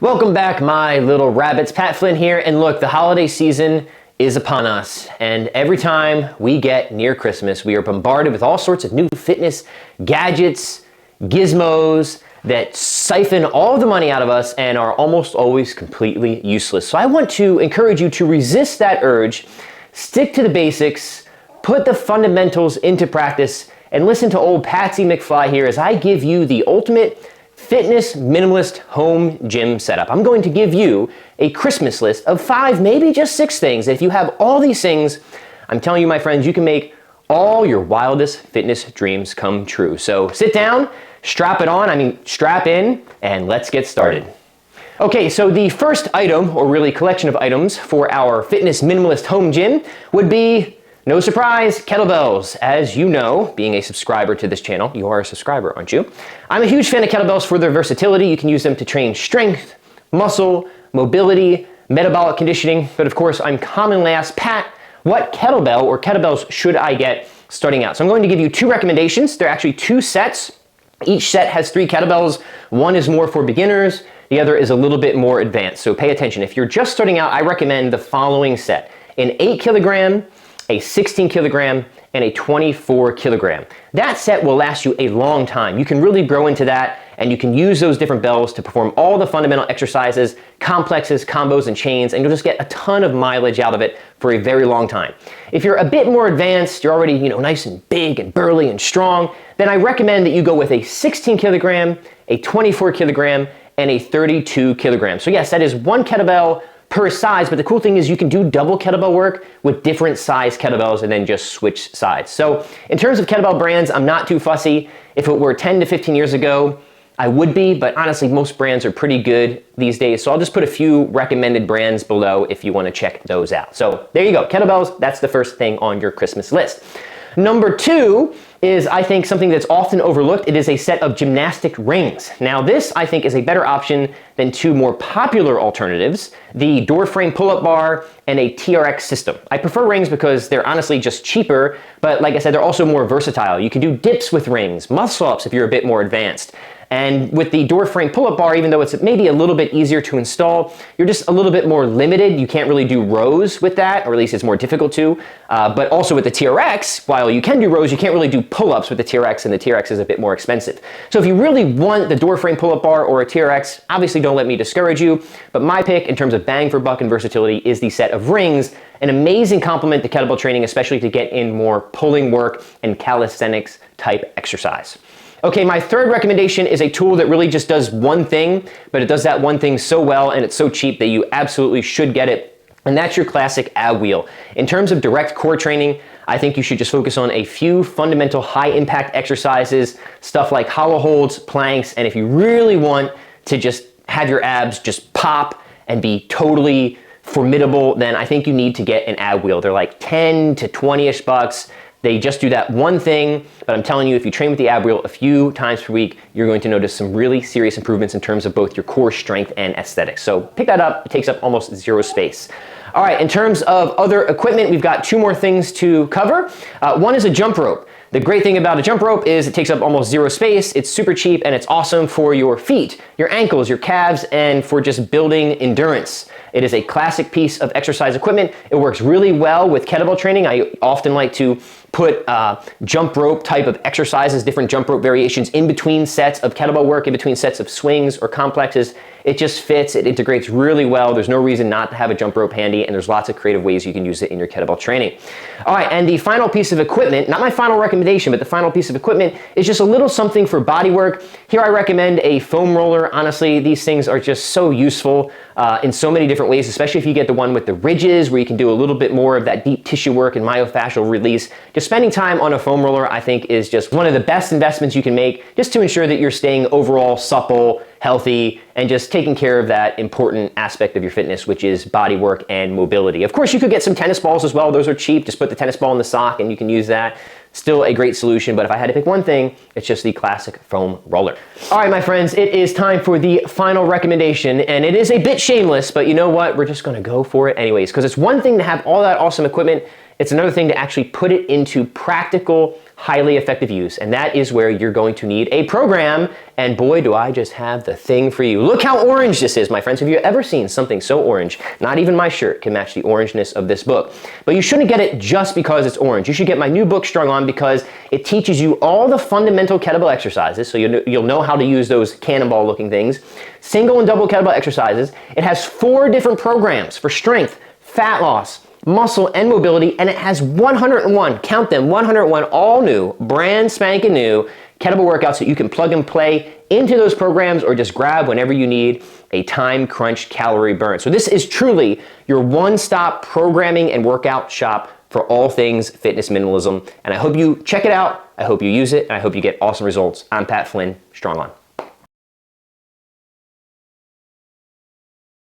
Welcome back, my little rabbits. Pat Flynn here, and look, the holiday season is upon us, and every time we get near Christmas, we are bombarded with all sorts of new fitness gadgets, gizmos that siphon all the money out of us and are almost always completely useless. So I want to encourage you to resist that urge, stick to the basics, put the fundamentals into practice, and listen to old Fatsy McFly here as I give you the ultimate fitness minimalist home gym setup. I'm going to give you a Christmas list of 5, maybe just 6 things. If you have all these things, I'm telling you, my friends, you can make all your wildest fitness dreams come true. So sit down, strap in, and let's get started. Okay, so the first item, or really collection of items for our fitness minimalist home gym would be, no surprise, kettlebells. As you know, being a subscriber to this channel, you are a subscriber, aren't you? I'm a huge fan of kettlebells for their versatility. You can use them to train strength, muscle, mobility, metabolic conditioning, but of course, I'm commonly asked, Pat, what kettlebell or kettlebells should I get starting out? So I'm going to give you 2 recommendations. They're actually 2 sets. Each set has 3 kettlebells. One is more for beginners, the other is a little bit more advanced. So pay attention. If you're just starting out, I recommend the following set: an 8 kilogram, a 16 kilogram, and a 24 kilogram. That set will last you a long time. You can really grow into that, and you can use those different bells to perform all the fundamental exercises, complexes, combos, and chains, and you'll just get a ton of mileage out of it for a very long time. If you're a bit more advanced, you're already nice and big and burly and strong, then I recommend that you go with a 16 kilogram, a 24 kilogram, and a 32 kilogram. So yes, that is 1 kettlebell per size, but the cool thing is you can do double kettlebell work with different size kettlebells and then just switch sides. So in terms of kettlebell brands, I'm not too fussy. If it were 10 to 15 years ago, I would be, but honestly, most brands are pretty good these days. So I'll just put a few recommended brands below if you want to check those out. So there you go, kettlebells, that's the first thing on your Christmas list. Number 2 is, I think, something that's often overlooked. It is a set of gymnastic rings. Now this, I think, is a better option than 2 more popular alternatives, the door frame pull-up bar and a TRX system. I prefer rings because they're honestly just cheaper, but like I said, they're also more versatile. You can do dips with rings, muscle-ups if you're a bit more advanced. And with the door frame pull-up bar, even though it's maybe a little bit easier to install, you're just a little bit more limited. You can't really do rows with that, or at least it's more difficult to. But also with the TRX, while you can do rows, you can't really do pull-ups with the TRX, and the TRX is a bit more expensive. So if you really want the door frame pull-up bar or a TRX, obviously don't let me discourage you, but my pick in terms of bang for buck and versatility is the set of rings, an amazing complement to kettlebell training, especially to get in more pulling work and calisthenics type exercise. Okay, my third recommendation is a tool that really just does one thing, but it does that one thing so well and it's so cheap that you absolutely should get it, and that's your classic ab wheel. In terms of direct core training, I think you should just focus on a few fundamental high impact exercises, stuff like hollow holds, planks, and if you really want to just have your abs just pop and be totally formidable, then I think you need to get an ab wheel. They're like 10 to 20-ish bucks. They just do that one thing, but I'm telling you, if you train with the ab wheel a few times per week, you're going to notice some really serious improvements in terms of both your core strength and aesthetics. So pick that up, it takes up almost 0 space. All right, in terms of other equipment, we've got 2 more things to cover. One is a jump rope. The great thing about a jump rope is it takes up almost 0 space, it's super cheap, and it's awesome for your feet, your ankles, your calves, and for just building endurance. It is a classic piece of exercise equipment. It works really well with kettlebell training. I often like to put jump rope type of exercises, different jump rope variations in between sets of kettlebell work, in between sets of swings or complexes. It just fits, it integrates really well. There's no reason not to have a jump rope handy, and there's lots of creative ways you can use it in your kettlebell training. All right, and the final piece of equipment, not my final recommendation, but the final piece of equipment is just a little something for bodywork. Here I recommend a foam roller. Honestly, these things are just so useful in so many different ways, especially if you get the one with the ridges where you can do a little bit more of that deep tissue work and myofascial release. Just spending time on a foam roller, I think, is just one of the best investments you can make just to ensure that you're staying overall supple, healthy, and just taking care of that important aspect of your fitness, which is body work and mobility. Of course, you could get some tennis balls as well. Those are cheap. Just put the tennis ball in the sock and you can use that. Still a great solution, but if I had to pick one thing, it's just the classic foam roller. All right, my friends, it is time for the final recommendation, and it is a bit shameless, but you know what? We're just gonna go for it anyways, because it's one thing to have all that awesome equipment. It's another thing to actually put it into practical, highly effective use, and that is where you're going to need a program, and boy, do I just have the thing for you. Look how orange this is, my friends. Have you ever seen something so orange? Not even my shirt can match the orangeness of this book. But you shouldn't get it just because it's orange. You should get my new book, Strong On, because it teaches you all the fundamental kettlebell exercises, so you'll know how to use those cannonball looking things, single and double kettlebell exercises. It has 4 different programs for strength, fat loss, muscle, and mobility, and it has 101, count them, 101 all new, brand spanking new kettlebell workouts that you can plug and play into those programs or just grab whenever you need a time crunched calorie burn. So this is truly your one-stop programming and workout shop for all things fitness minimalism, and I hope you check it out, I hope you use it, and I hope you get awesome results. I'm Pat Flynn, Strong On.